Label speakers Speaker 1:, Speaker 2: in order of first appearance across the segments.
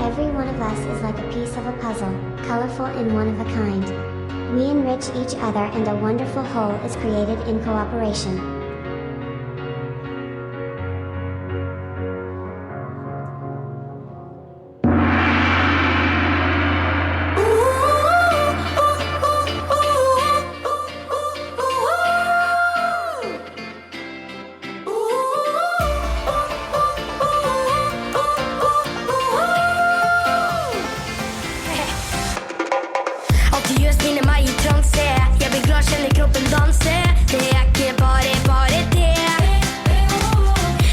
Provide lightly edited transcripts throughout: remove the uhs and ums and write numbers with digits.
Speaker 1: Every one of us is like a piece of a puzzle, colorful and one of a kind. We enrich each other and a wonderful whole is created in cooperation.
Speaker 2: Alltid gjør spinner meg i transe. Jeg blir glad, kjenner kroppen danse. Det er ikke bare det.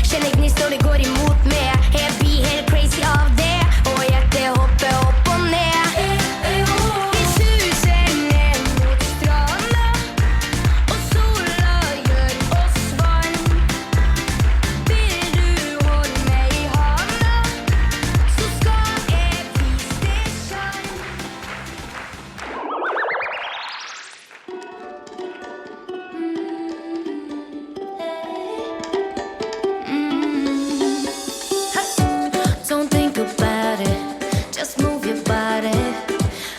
Speaker 2: Kjenner gnist når det går imot meg. Jeg blir helt crazy av det. Og hjertet hopper opp og ned. Vi suser ned mot stranda, og sola gjør oss varm. Vil du holde meg i handa, så skal jeg vise deg sjarm. Don't think about it, just move your body.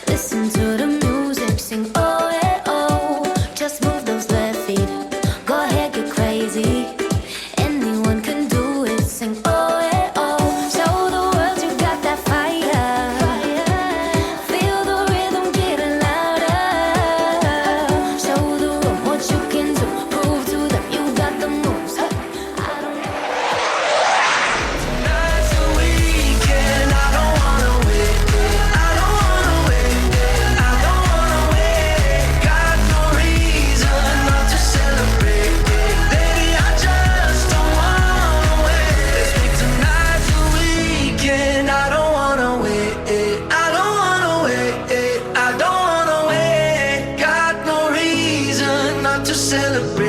Speaker 2: Listen to the music, sing oh yeah oh. Just move those left feet, go ahead get crazy. Anyone can do it, sing oh yeah oh. Show the world you got that fire. Feel the rhythm getting louder. Show the world what you can do, prove to them you got the moves. I don't know.
Speaker 3: Tonight's the weekend, I don't wanna wait. I don't wanna wait. I don't wanna wait. Got no reason not to celebrate. Baby, I just don't wanna wait. Let's make tonight the weekend. I don't wanna wait. I don't wanna wait. I don't wanna wait. Got no reason not to celebrate.